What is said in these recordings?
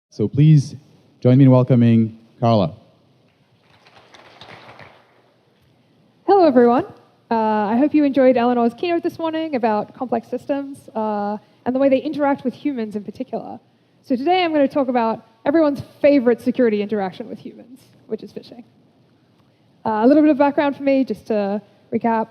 So please join me in welcoming Karla. Hello, everyone. I hope you enjoyed Eleanor's keynote this morning about complex systems and the way they interact with humans in particular. So today I'm going to talk about everyone's favorite security interaction with humans, which is phishing. A little bit of background for me, just to recap.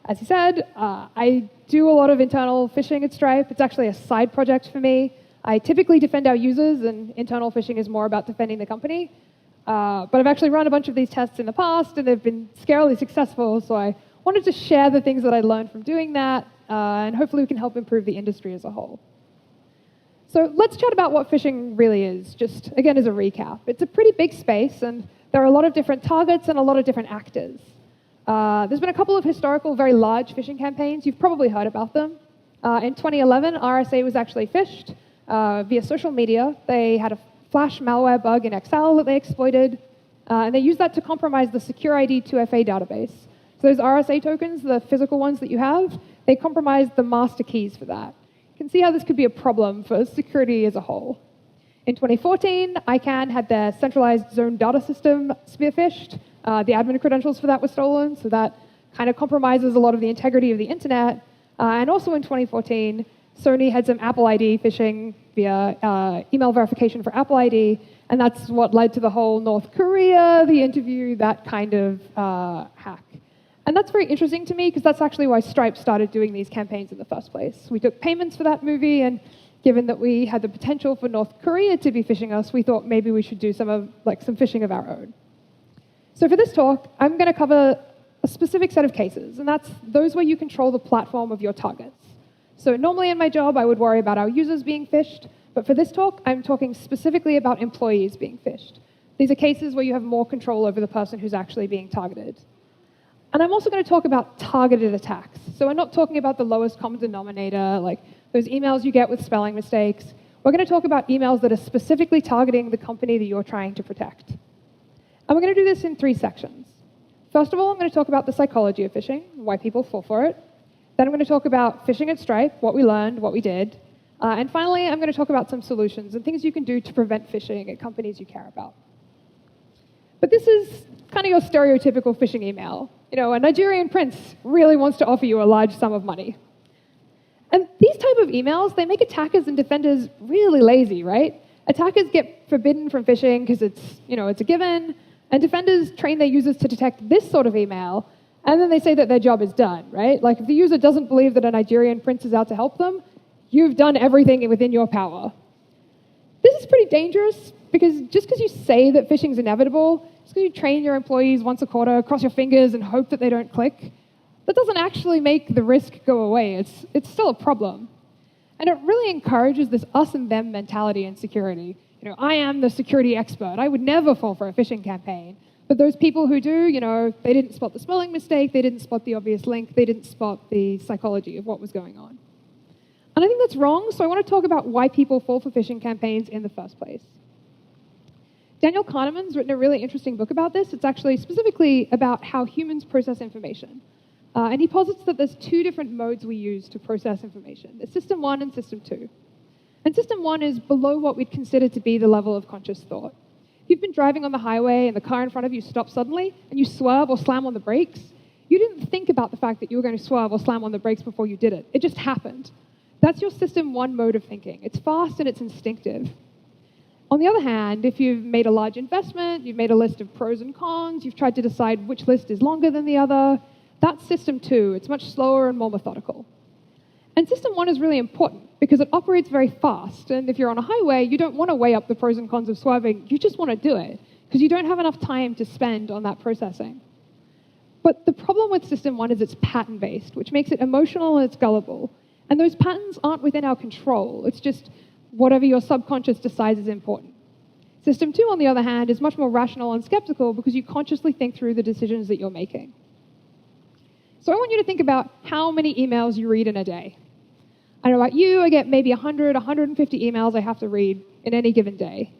As he said, I do a lot of internal phishing at Stripe. It's actually a side project for me. I typically defend our users, and internal phishing is more about defending the company. But I've actually run a bunch of these tests in the past, and they've been scarily successful, so I wanted to share the things that I learned from doing that, and hopefully we can help improve the industry as a whole. So let's chat about what phishing really is, just again as a recap. It's a pretty big space, and there are a lot of different targets and a lot of different actors. There's been a couple of historical, very large phishing campaigns. You've probably heard about them. In 2011, RSA was actually phished via social media. They had a flash malware bug in Excel that they exploited, and they used that to compromise the Secure ID 2FA database. So those RSA tokens, the physical ones that you have, they compromised the master keys for that. You can see how this could be a problem for security as a whole. In 2014, ICANN had their centralized zone data system spearphished. The admin credentials for that were stolen, so that kind of compromises a lot of the integrity of the internet. And also in 2014, Sony had some Apple ID phishing via email verification for Apple ID, and that's what led to the whole North Korea, the interview, that kind of hack. And that's very interesting to me, because that's actually why Stripe started doing these campaigns in the first place. We took payments for that movie, and given that we had the potential for North Korea to be phishing us, we thought maybe we should do some phishing of our own. So for this talk, I'm going to cover a specific set of cases, and that's those where you control the platform of your targets. So normally in my job, I would worry about our users being phished, but for this talk, I'm talking specifically about employees being phished. These are cases where you have more control over the person who's actually being targeted. And I'm also going to talk about targeted attacks. So we're not talking about the lowest common denominator, like those emails you get with spelling mistakes. We're going to talk about emails that are specifically targeting the company that you're trying to protect. And we're going to do this in 3 sections. First of all, I'm going to talk about the psychology of phishing, why people fall for it. Then I'm going to talk about phishing at Stripe, what we learned, what we did. And finally, I'm going to talk about some solutions and things you can do to prevent phishing at companies you care about. But this is kind of your stereotypical phishing email. You know, a Nigerian prince really wants to offer you a large sum of money. And these type of emails, they make attackers and defenders really lazy, right? Attackers get forbidden from phishing because it's a given, and defenders train their users to detect this sort of email, and then they say that their job is done, right? Like if the user doesn't believe that a Nigerian prince is out to help them, you've done everything within your power. This is pretty dangerous, because just because you say that phishing is inevitable, just because you train your employees once a quarter, cross your fingers and hope that they don't click, that doesn't actually make the risk go away. It's still a problem. And it really encourages this us and them mentality in security. I am the security expert. I would never fall for a phishing campaign. But those people who do, they didn't spot the spelling mistake, they didn't spot the obvious link, they didn't spot the psychology of what was going on. And I think that's wrong, so I want to talk about why people fall for phishing campaigns in the first place. Daniel Kahneman's written a really interesting book about this. It's actually specifically about how humans process information. And he posits that there's 2 different modes we use to process information. There's System 1 and System 2. And System 1 is below what we'd consider to be the level of conscious thought. If you've been driving on the highway and the car in front of you stops suddenly and you swerve or slam on the brakes, you didn't think about the fact that you were going to swerve or slam on the brakes before you did it. It just happened. That's your System 1 mode of thinking. It's fast and it's instinctive. On the other hand, if you've made a large investment, you've made a list of pros and cons, you've tried to decide which list is longer than the other, that's System 2. It's much slower and more methodical. And System 1 is really important because it operates very fast. And if you're on a highway, you don't want to weigh up the pros and cons of swerving. You just want to do it because you don't have enough time to spend on that processing. But the problem with System 1 is it's pattern-based, which makes it emotional and it's gullible. And those patterns aren't within our control. It's just whatever your subconscious decides is important. System 2, on the other hand, is much more rational and skeptical because you consciously think through the decisions that you're making. So I want you to think about how many emails you read in a day. I don't know about you, I get maybe 100, 150 emails I have to read in any given day.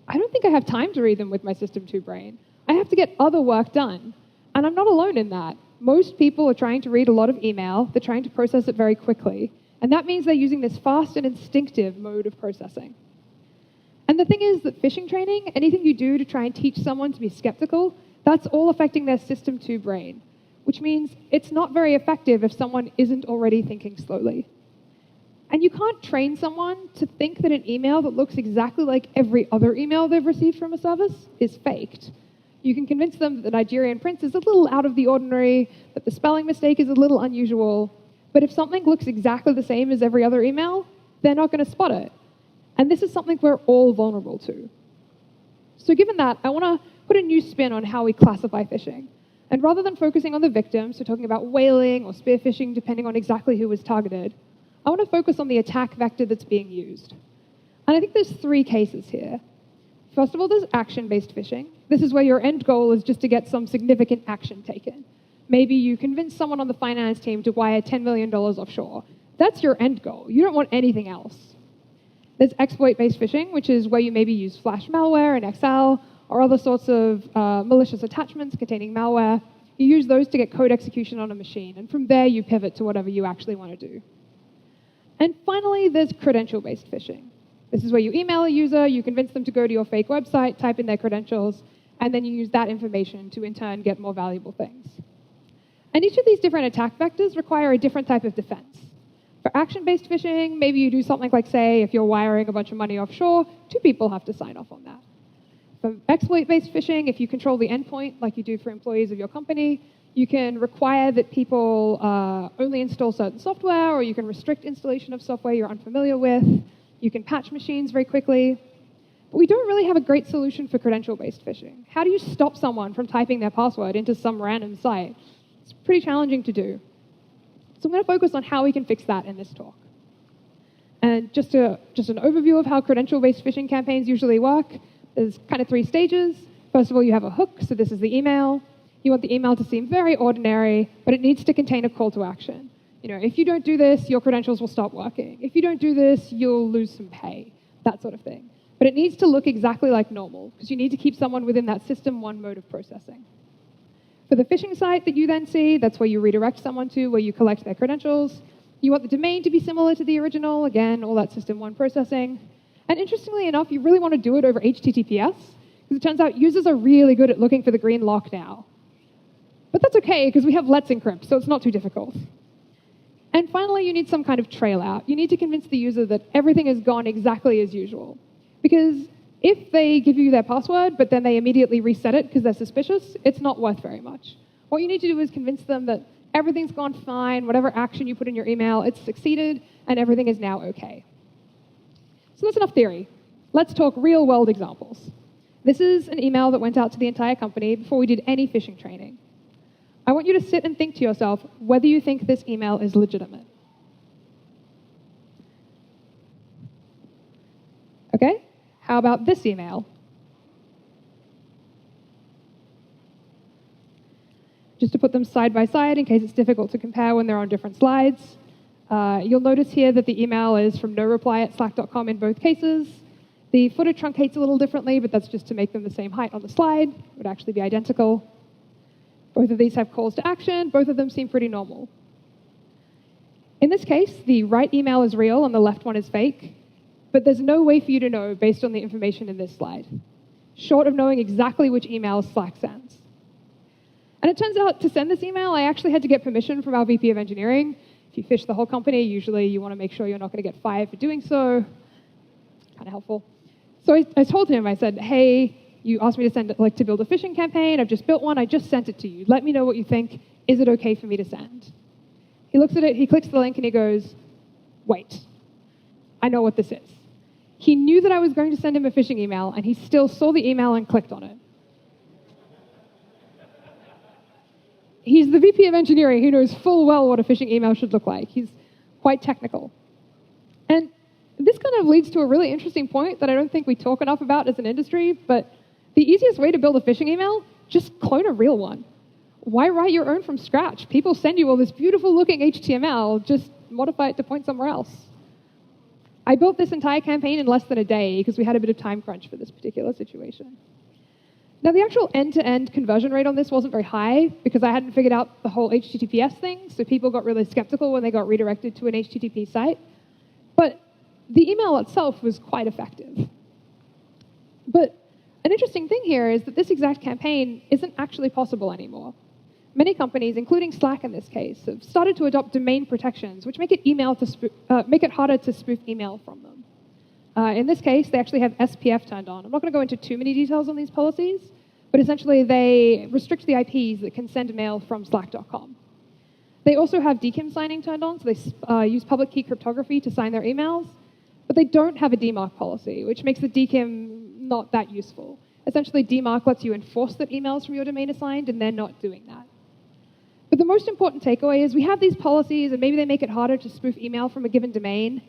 I don't think I have time to read them with my System 2 brain. I have to get other work done. And I'm not alone in that. Most people are trying to read a lot of email. They're trying to process it very quickly. And that means they're using this fast and instinctive mode of processing. And the thing is that phishing training, anything you do to try and teach someone to be skeptical, that's all affecting their system 2 brain, which means it's not very effective if someone isn't already thinking slowly. And you can't train someone to think that an email that looks exactly like every other email they've received from a service is faked. You can convince them that the Nigerian prince is a little out of the ordinary, that the spelling mistake is a little unusual, but if something looks exactly the same as every other email, they're not going to spot it. And this is something we're all vulnerable to. So given that, I want to put a new spin on how we classify phishing. And rather than focusing on the victim, so talking about whaling or spear phishing, depending on exactly who was targeted, I want to focus on the attack vector that's being used. And I think there's 3 cases here. First of all, there's action-based phishing. This is where your end goal is just to get some significant action taken. Maybe you convince someone on the finance team to wire $10 million offshore. That's your end goal. You don't want anything else. There's exploit-based phishing, which is where you maybe use flash malware in Excel or other sorts of malicious attachments containing malware. You use those to get code execution on a machine, and from there you pivot to whatever you actually want to do. And finally, there's credential-based phishing. This is where you email a user, you convince them to go to your fake website, type in their credentials, and then you use that information to in turn get more valuable things. And each of these different attack vectors require a different type of defense. For action-based phishing, maybe you do something like, say, if you're wiring a bunch of money offshore, 2 people have to sign off on that. For exploit-based phishing, if you control the endpoint, like you do for employees of your company, you can require that people only install certain software, or you can restrict installation of software you're unfamiliar with. You can patch machines very quickly. But we don't really have a great solution for credential-based phishing. How do you stop someone from typing their password into some random site? It's pretty challenging to do. So I'm going to focus on how we can fix that in this talk. And just an overview of how credential-based phishing campaigns usually work. There's kind of 3 stages. First of all, you have a hook, so this is the email. You want the email to seem very ordinary, but it needs to contain a call to action. If you don't do this, your credentials will stop working. If you don't do this, you'll lose some pay, that sort of thing. But it needs to look exactly like normal, because you need to keep someone within that system 1 mode of processing. For the phishing site that you then see, that's where you redirect someone to, where you collect their credentials. You want the domain to be similar to the original, again, all that system 1 processing. And interestingly enough, you really want to do it over HTTPS, because it turns out users are really good at looking for the green lock now. But that's okay, because we have Let's Encrypt, so it's not too difficult. And finally, you need some kind of trail out. You need to convince the user that everything has gone exactly as usual. Because if they give you their password, but then they immediately reset it because they're suspicious, it's not worth very much. What you need to do is convince them that everything's gone fine, whatever action you put in your email, it's succeeded, and everything is now okay. So that's enough theory. Let's talk real-world examples. This is an email that went out to the entire company before we did any phishing training. I want you to sit and think to yourself whether you think this email is legitimate. Okay, how about this email? Just to put them side by side in case it's difficult to compare when they're on different slides. You'll notice here that the email is from noreply@slack.com in both cases. The footer truncates a little differently, but that's just to make them the same height on the slide. It would actually be identical. Both of these have calls to action. Both of them seem pretty normal. In this case, the right email is real and the left one is fake, but there's no way for you to know based on the information in this slide, short of knowing exactly which email Slack sends. And it turns out to send this email, I actually had to get permission from our VP of engineering. If you phish the whole company, usually you want to make sure you're not going to get fired for doing so. Kind of helpful. So I told him, I said, hey, you asked me to send to build a phishing campaign. I've just built one. I just sent it to you. Let me know what you think. Is it okay for me to send? He looks at it. He clicks the link and he goes, wait, I know what this is. He knew that I was going to send him a phishing email, and he still saw the email and clicked on it. He's the VP of engineering who knows full well what a phishing email should look like. He's quite technical. And this kind of leads to a really interesting point that I don't think we talk enough about as an industry, but the easiest way to build a phishing email, just clone a real one. Why write your own from scratch? People send you all this beautiful looking HTML, just modify it to point somewhere else. I built this entire campaign in less than a day because we had a bit of time crunch for this particular situation. Now, the actual end-to-end conversion rate on this wasn't very high because I hadn't figured out the whole HTTPS thing, so people got really skeptical when they got redirected to an HTTP site. But the email itself was quite effective. But an interesting thing here is that this exact campaign isn't actually possible anymore. Many companies, including Slack in this case, have started to adopt domain protections, which make it harder to spoof email from them. In this case, they actually have SPF turned on. I'm not going to go into too many details on these policies, but essentially they restrict the IPs that can send mail from slack.com. They also have DKIM signing turned on, so they use public key cryptography to sign their emails, but they don't have a DMARC policy, which makes the DKIM not that useful. Essentially, DMARC lets you enforce that emails from your domain are signed, and they're not doing that. But the most important takeaway is we have these policies, and maybe they make it harder to spoof email from a given domain,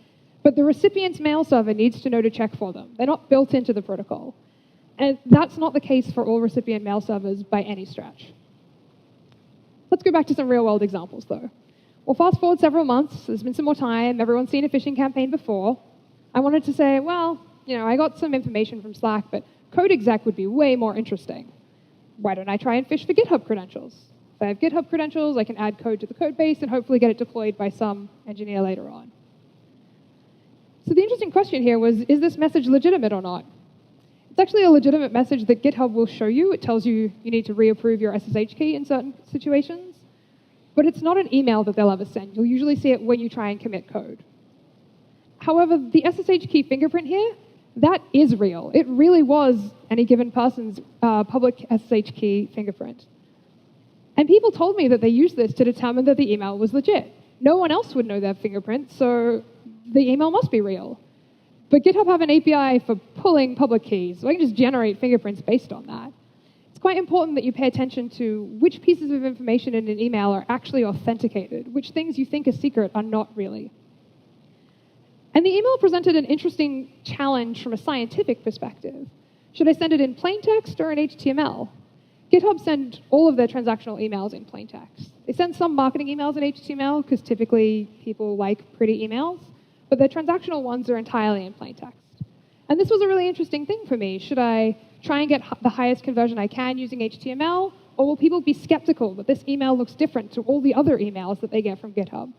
but the recipient's mail server needs to know to check for them. They're not built into the protocol. And that's not the case for all recipient mail servers by any stretch. Let's go back to some real-world examples, though. Well, fast forward several months. There's been some more time. Everyone's seen a phishing campaign before. I wanted to say, well, I got some information from Slack, but code exec would be way more interesting. Why don't I try and fish for GitHub credentials? If I have GitHub credentials, I can add code to the code base and hopefully get it deployed by some engineer later on. So the interesting question here was, is this message legitimate or not? It's actually a legitimate message that GitHub will show you. It tells you you need to reapprove your SSH key in certain situations. But it's not an email that they'll ever send. You'll usually see it when you try and commit code. However, the SSH key fingerprint here, that is real. It really was any given person's public SSH key fingerprint. And people told me that they used this to determine that the email was legit. No one else would know their fingerprint, so the email must be real. But GitHub have an API for pulling public keys, so I can just generate fingerprints based on that. It's quite important that you pay attention to which pieces of information in an email are actually authenticated, which things you think are secret are not really. And the email presented an interesting challenge from a scientific perspective. Should I send it in plain text or in HTML? GitHub send all of their transactional emails in plain text. They send some marketing emails in HTML because typically people like pretty emails, but their transactional ones are entirely in plain text. And this was a really interesting thing for me. Should I try and get the highest conversion I can using HTML, or will people be skeptical that this email looks different to all the other emails that they get from GitHub?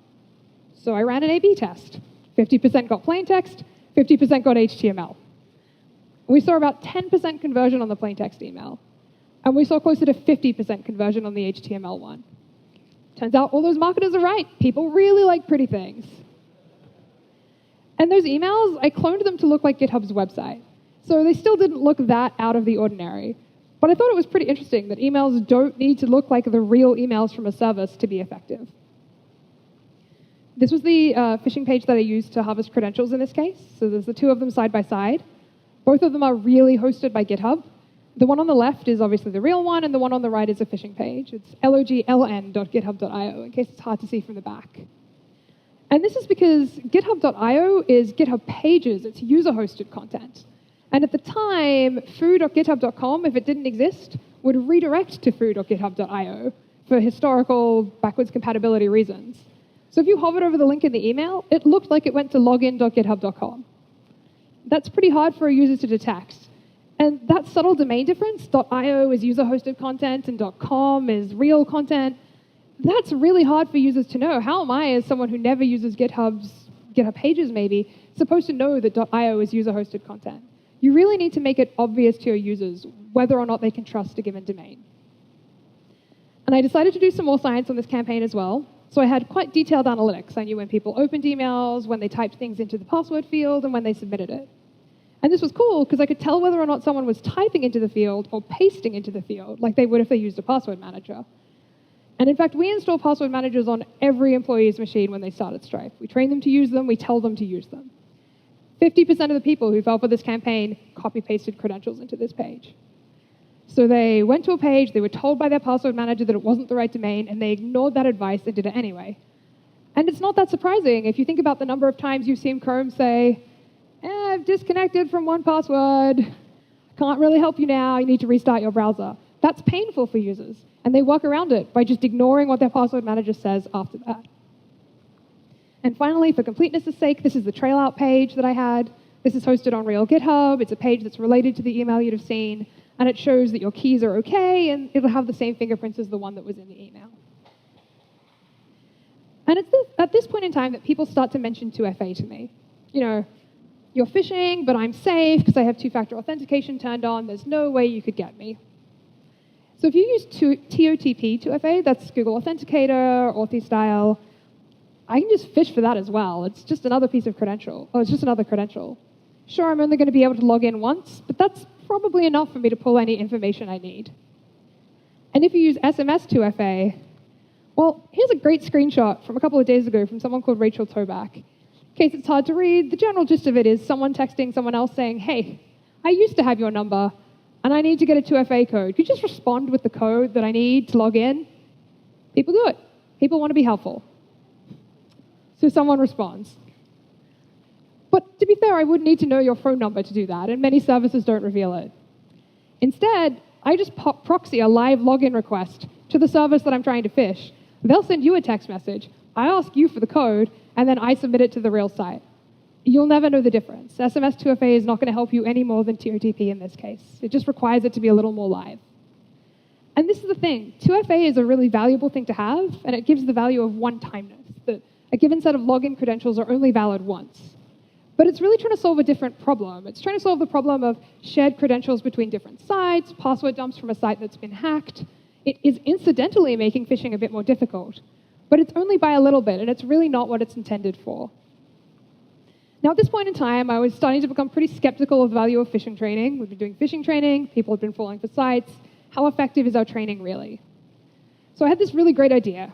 So I ran an A/B test. 50% got plain text, 50% got HTML. We saw about 10% conversion on the plain text email. And we saw closer to 50% conversion on the HTML one. Turns out all those marketers are right. People really like pretty things. And those emails, I cloned them to look like GitHub's website. So they still didn't look that out of the ordinary. But I thought it was pretty interesting that emails don't need to look like the real emails from a service to be effective. This was the phishing page that I used to harvest credentials in this case. So there's the two of them side by side. Both of them are really hosted by GitHub. The one on the left is obviously the real one, and the one on the right is a phishing page. It's logln.github.io, in case it's hard to see from the back. And this is because github.io is GitHub Pages. It's user-hosted content. And at the time, foo.github.com, if it didn't exist, would redirect to foo.github.io for historical backwards compatibility reasons. So if you hovered over the link in the email, it looked like it went to login.github.com. That's pretty hard for a user to detect. And that subtle domain difference, .io is user-hosted content and .com is real content, that's really hard for users to know. How am I, as someone who never uses GitHub Pages maybe, supposed to know that .io is user-hosted content? You really need to make it obvious to your users whether or not they can trust a given domain. And I decided to do some more science on this campaign as well. So I had quite detailed analytics. I knew when people opened emails, when they typed things into the password field, and when they submitted it. And this was cool because I could tell whether or not someone was typing into the field or pasting into the field, like they would if they used a password manager. And in fact, we install password managers on every employee's machine when they start at Stripe. We train them to use them, we tell them to use them. 50% of the people who fell for this campaign copy-pasted credentials into this page. So they went to a page, they were told by their password manager that it wasn't the right domain, and they ignored that advice and did it anyway. And it's not that surprising if you think about the number of times you've seen Chrome say, I've disconnected from one password, can't really help you now, you need to restart your browser. That's painful for users, and they work around it by just ignoring what their password manager says after that. And finally, for completeness' sake, this is the trail out page that I had. This is hosted on real GitHub. It's a page that's related to the email you'd have seen, and it shows that your keys are okay, and it'll have the same fingerprints as the one that was in the email. And it's at this point in time that people start to mention 2FA to me. You're phishing, but I'm safe because I have two-factor authentication turned on. There's no way you could get me. So if you use TOTP 2FA, that's Google Authenticator, Authy-style, I can just phish for that as well. It's just another piece of credential. Oh, it's just another credential. Sure, I'm only going to be able to log in once, but that's probably enough for me to pull any information I need. And if you use SMS 2FA, well, here's a great screenshot from a couple of days ago from someone called Rachel Toback. In case it's hard to read, the general gist of it is someone texting someone else saying, hey, I used to have your number, and I need to get a 2FA code. Could you just respond with the code that I need to log in? People do it. People want to be helpful. So someone responds. But to be fair, I would need to know your phone number to do that, and many services don't reveal it. Instead, I just proxy a live login request to the service that I'm trying to phish. They'll send you a text message. I ask you for the code, and then I submit it to the real site. You'll never know the difference. SMS 2FA is not going to help you any more than TOTP in this case. It just requires it to be a little more live. And this is the thing. 2FA is a really valuable thing to have, and it gives the value of one-timeness, that a given set of login credentials are only valid once. But it's really trying to solve a different problem. It's trying to solve the problem of shared credentials between different sites, password dumps from a site that's been hacked. It is incidentally making phishing a bit more difficult. But it's only by a little bit, and it's really not what it's intended for. Now, at this point in time, I was starting to become pretty skeptical of the value of phishing training. We've been doing phishing training. People have been falling for sites. How effective is our training really? So I had this really great idea.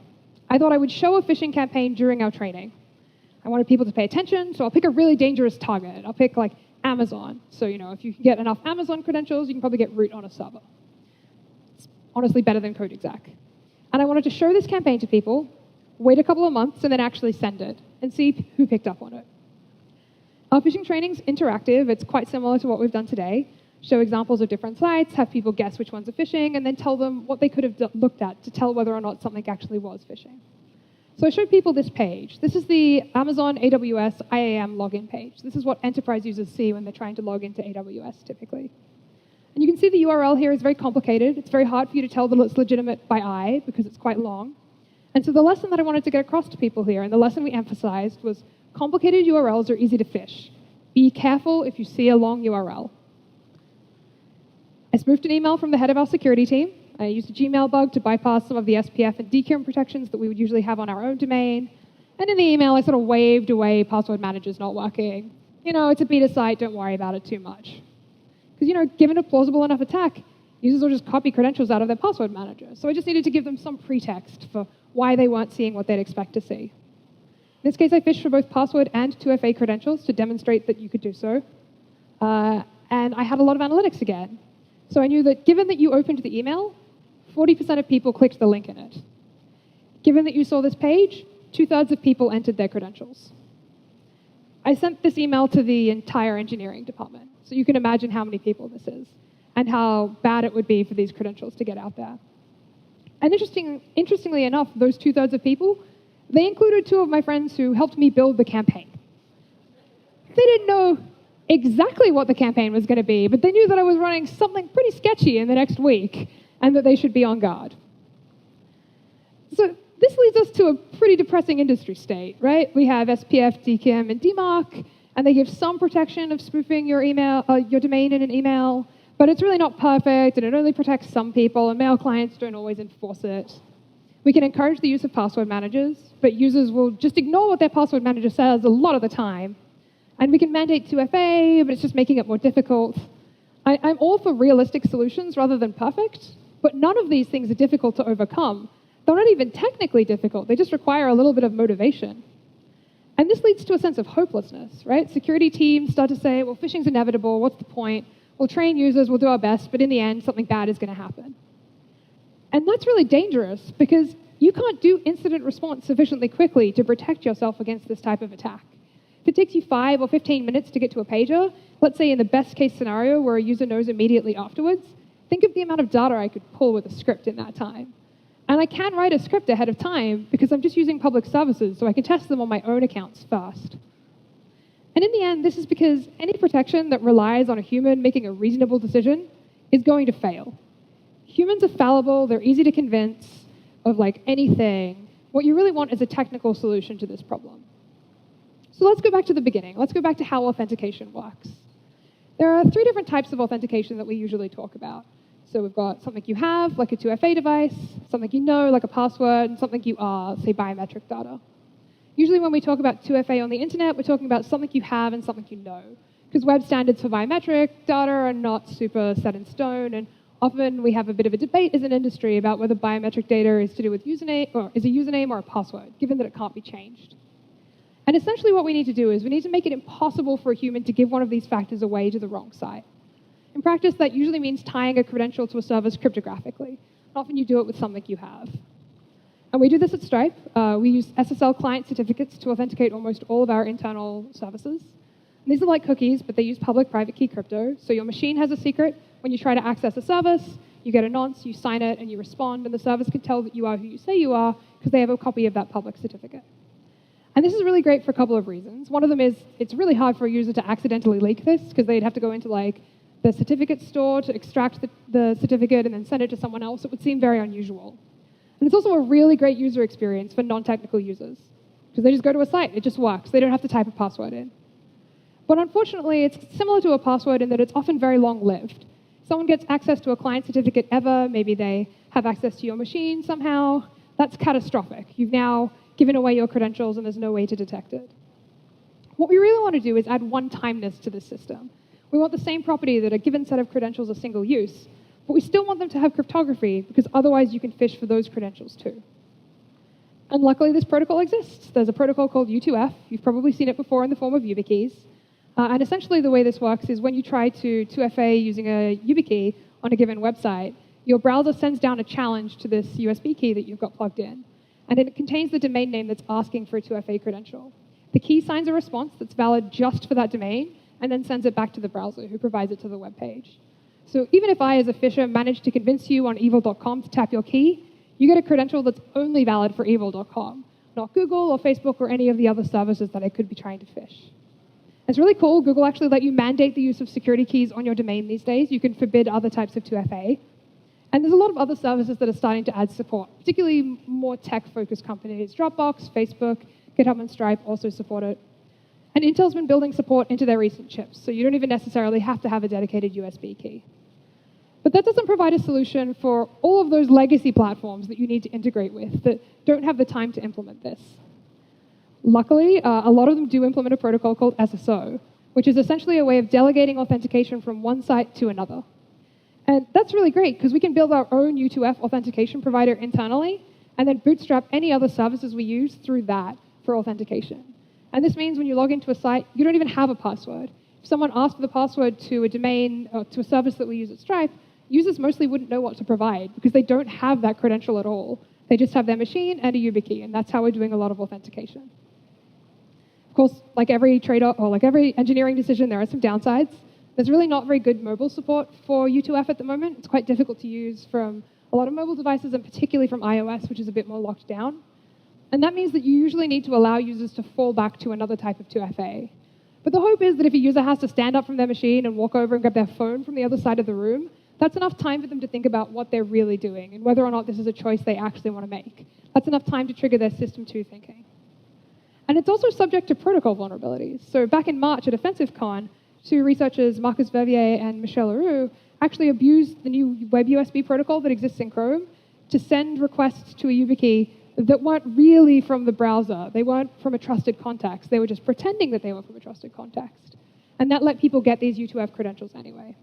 I thought I would show a phishing campaign during our training. I wanted people to pay attention, so I'll pick a really dangerous target. I'll pick, like, Amazon. So, if you can get enough Amazon credentials, you can probably get root on a server. It's honestly better than code exec. And I wanted to show this campaign to people, wait a couple of months, and then actually send it, and see who picked up on it. Our phishing training's interactive. It's quite similar to what we've done today. Show examples of different sites, have people guess which ones are phishing, and then tell them what they could have looked at to tell whether or not something actually was phishing. So I showed people this page. This is the Amazon AWS IAM login page. This is what enterprise users see when they're trying to log into AWS typically. And you can see the URL here is very complicated. It's very hard for you to tell that it's legitimate by eye because it's quite long. And so the lesson that I wanted to get across to people here, and the lesson we emphasized, was complicated URLs are easy to phish. Be careful if you see a long URL. I spoofed an email from the head of our security team. I used a Gmail bug to bypass some of the SPF and DKIM protections that we would usually have on our own domain. And in the email, I sort of waved away password managers not working. It's a beta site, don't worry about it too much. Because, given a plausible enough attack, users will just copy credentials out of their password manager. So I just needed to give them some pretext for why they weren't seeing what they'd expect to see. In this case, I fished for both password and 2FA credentials to demonstrate that you could do so. And I had a lot of analytics again. So I knew that given that you opened the email, 40% of people clicked the link in it. Given that you saw this page, 2/3 of people entered their credentials. I sent this email to the entire engineering department, so you can imagine how many people this is and how bad it would be for these credentials to get out there. And interestingly enough, those 2/3 of people, they included 2 of my friends who helped me build the campaign. They didn't know exactly what the campaign was going to be, but they knew that I was running something pretty sketchy in the next week and that they should be on guard. So this leads us to a pretty depressing industry state, right? We have SPF, DKIM, and DMARC, and they give some protection of spoofing your email, your domain in an email, but it's really not perfect, and it only protects some people, and mail clients don't always enforce it. We can encourage the use of password managers, but users will just ignore what their password manager says a lot of the time. And we can mandate 2FA, but it's just making it more difficult. I'm all for realistic solutions rather than perfect, but none of these things are difficult to overcome. They're not even technically difficult. They just require a little bit of motivation. And this leads to a sense of hopelessness, right? Security teams start to say, well, phishing's inevitable. What's the point? We'll train users. We'll do our best. But in the end, something bad is going to happen. And that's really dangerous because you can't do incident response sufficiently quickly to protect yourself against this type of attack. If it takes you 5 or 15 minutes to get to a pager, let's say in the best case scenario where a user knows immediately afterwards, think of the amount of data I could pull with a script in that time. And I can write a script ahead of time because I'm just using public services, so I can test them on my own accounts first. And in the end, this is because any protection that relies on a human making a reasonable decision is going to fail. Humans are fallible, they're easy to convince of anything. What you really want is a technical solution to this problem. So let's go back to the beginning. Let's go back to how authentication works. There are 3 different types of authentication that we usually talk about. So we've got something you have, like a 2FA device, something you know, like a password, and something you are, say biometric data. Usually when we talk about 2FA on the internet, we're talking about something you have and something you know, because web standards for biometric data are not super set in stone, and often we have a bit of a debate as an industry about whether biometric data is to do with username, or is a username or a password, given that it can't be changed. And essentially what we need to do is we need to make it impossible for a human to give one of these factors away to the wrong site. In practice, that usually means tying a credential to a service cryptographically. Often you do it with something you have. And we do this at Stripe. We use SSL client certificates to authenticate almost all of our internal services. And these are like cookies, but they use public-private key crypto. So your machine has a secret. When you try to access a service, you get a nonce, you sign it, and you respond, and the service can tell that you are who you say you are because they have a copy of that public certificate. And this is really great for a couple of reasons. One of them is it's really hard for a user to accidentally leak this because they'd have to go into the certificate store to extract the certificate and then send it to someone else. It would seem very unusual. And it's also a really great user experience for non-technical users because they just go to a site. It just works. They don't have to type a password in. But unfortunately, it's similar to a password in that it's often very long-lived. Someone gets access to a client certificate ever, maybe they have access to your machine somehow. That's catastrophic. You've now given away your credentials and there's no way to detect it. What we really want to do is add one-timeness to this system. We want the same property that a given set of credentials are single use, but we still want them to have cryptography because otherwise you can phish for those credentials too. And luckily this protocol exists. There's a protocol called U2F. You've probably seen it before in the form of YubiKeys. And essentially the way this works is when you try to 2FA using a YubiKey on a given website, your browser sends down a challenge to this USB key that you've got plugged in. And it contains the domain name that's asking for a 2FA credential. The key signs a response that's valid just for that domain, and then sends it back to the browser, who provides it to the web page. So even if I, as a phisher, manage to convince you on evil.com to tap your key, you get a credential that's only valid for evil.com, not Google or Facebook or any of the other services that I could be trying to phish. It's really cool. Google actually let you mandate the use of security keys on your domain these days. You can forbid other types of 2FA. And there's a lot of other services that are starting to add support, particularly more tech-focused companies. Dropbox, Facebook, GitHub, and Stripe also support it. And Intel's been building support into their recent chips, so you don't even necessarily have to have a dedicated USB key. But that doesn't provide a solution for all of those legacy platforms that you need to integrate with that don't have the time to implement this. Luckily, a lot of them do implement a protocol called SSO, which is essentially a way of delegating authentication from one site to another. And that's really great because we can build our own U2F authentication provider internally and then bootstrap any other services we use through that for authentication. And this means when you log into a site, you don't even have a password. If someone asked for the password to a domain or to a service that we use at Stripe, users mostly wouldn't know what to provide because they don't have that credential at all. They just have their machine and a YubiKey, and that's how we're doing a lot of authentication. Of course, like every trade-off or like every engineering decision, there are some downsides. There's really not very good mobile support for U2F at the moment. It's quite difficult to use from a lot of mobile devices, and particularly from iOS, which is a bit more locked down. And that means that you usually need to allow users to fall back to another type of 2FA. But the hope is that if a user has to stand up from their machine and walk over and grab their phone from the other side of the room, that's enough time for them to think about what they're really doing and whether or not this is a choice they actually want to make. That's enough time to trigger their System 2 thinking. And it's also subject to protocol vulnerabilities. So back in March at OffensiveCon, 2 researchers, Marcus Vervier and Michel Leroux, actually abused the new web USB protocol that exists in Chrome to send requests to a YubiKey that weren't really from the browser. They weren't from a trusted context. They were just pretending that they were from a trusted context. And that let people get these U2F credentials anyway.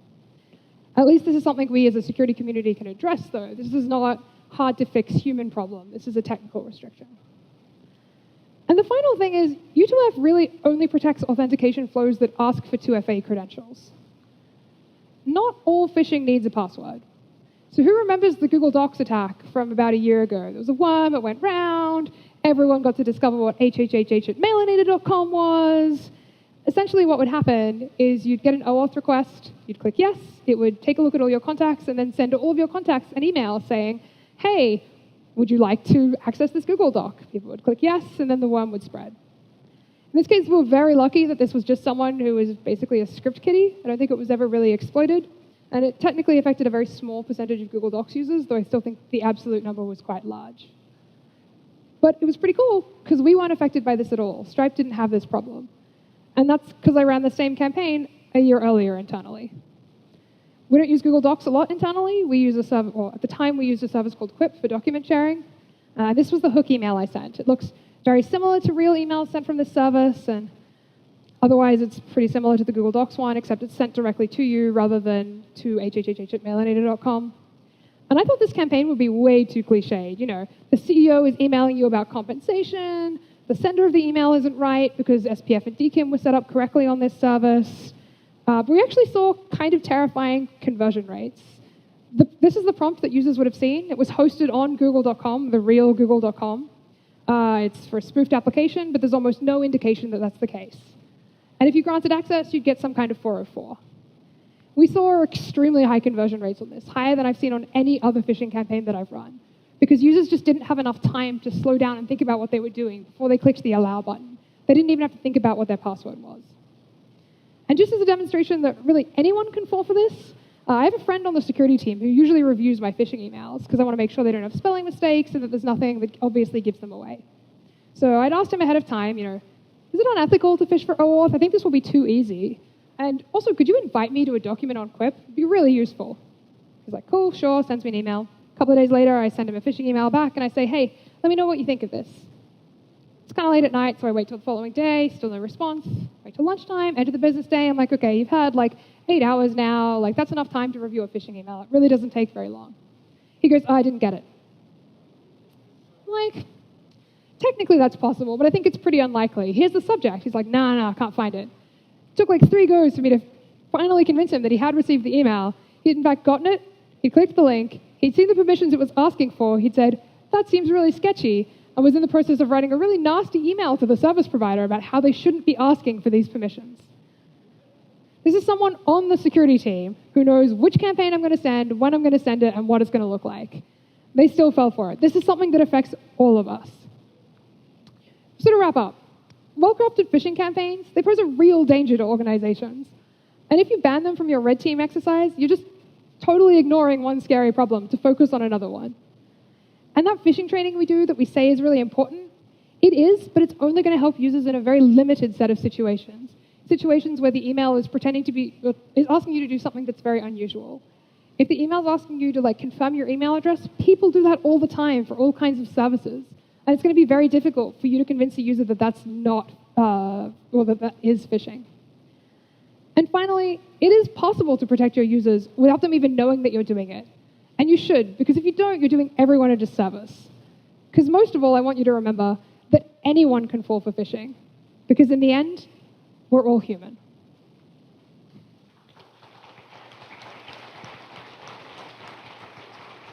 At least this is something we as a security community can address, though. This is not a hard-to-fix human problem. This is a technical restriction. And the final thing is, U2F really only protects authentication flows that ask for 2FA credentials. Not all phishing needs a password. So who remembers the Google Docs attack from about a year ago? There was a worm, it went round, everyone got to discover what hhhh@mailinator.com was. Essentially what would happen is you'd get an OAuth request, you'd click yes, it would take a look at all your contacts and then send to all of your contacts an email saying, hey, would you like to access this Google Doc? People would click yes, and then the worm would spread. In this case, we were very lucky that this was just someone who was basically a script kiddie. I don't think it was ever really exploited. And it technically affected a very small percentage of Google Docs users, though I still think the absolute number was quite large. But it was pretty cool because we weren't affected by this at all. Stripe didn't have this problem. And that's because I ran the same campaign a year earlier internally. We don't use Google Docs a lot internally. We use a service, well, at the time we used a service called Quip for document sharing. This was the hook email I sent. It looks very similar to real emails sent from this service, and otherwise it's pretty similar to the Google Docs one, except it's sent directly to you rather than to hhh@mailinator.com. And I thought this campaign would be way too cliched. You know, the CEO is emailing you about compensation, the sender of the email isn't right because SPF and DKIM were set up correctly on this service. But we actually saw kind of terrifying conversion rates. This is the prompt that users would have seen. It was hosted on google.com, the real google.com. It's for a spoofed application, but there's almost no indication that that's the case. And if you granted access, you'd get some kind of 404. We saw extremely high conversion rates on this, higher than I've seen on any other phishing campaign that I've run, because users just didn't have enough time to slow down and think about what they were doing before they clicked the allow button. They didn't even have to think about what their password was. And just as a demonstration that really anyone can fall for this, I have a friend on the security team who usually reviews my phishing emails because I want to make sure they don't have spelling mistakes and that there's nothing that obviously gives them away. So I'd asked him ahead of time, you know, is it unethical to phish for OAuth? I think this will be too easy. And also, could you invite me to a document on Quip? It'd be really useful. He's like, cool, sure, sends me an email. A couple of days later, I send him a phishing email back and I say, hey, let me know what you think of this. It's kind of late at night, so I wait till the following day, still no response. Wait till lunchtime, enter the business day. I'm like, okay, you've had like 8 hours now. Like, that's enough time to review a phishing email. It really doesn't take very long. He goes, oh, I didn't get it. I'm like, technically that's possible, but I think it's pretty unlikely. Here's the subject. He's like, no, I can't find it. It took like 3 goes for me to finally convince him that he had received the email. He'd in fact gotten it. He'd clicked the link. He'd seen the permissions it was asking for. He'd said, that seems really sketchy. I was in the process of writing a really nasty email to the service provider about how they shouldn't be asking for these permissions. This is someone on the security team who knows which campaign I'm going to send, when I'm going to send it, and what it's going to look like. They still fell for it. This is something that affects all of us. So to wrap up, well-crafted phishing campaigns, they pose a real danger to organizations. And if you ban them from your red team exercise, you're just totally ignoring one scary problem to focus on another one. And that phishing training we do that we say is really important, it is, but it's only going to help users in a very limited set of situations. Situations where the email is is asking you to do something that's very unusual. If the email is asking you to like confirm your email address, people do that all the time for all kinds of services. And it's going to be very difficult for you to convince a user that that's not, that is phishing. And finally, it is possible to protect your users without them even knowing that you're doing it. And you should, because if you don't, you're doing everyone a disservice. Because most of all, I want you to remember that anyone can fall for phishing. Because in the end, we're all human.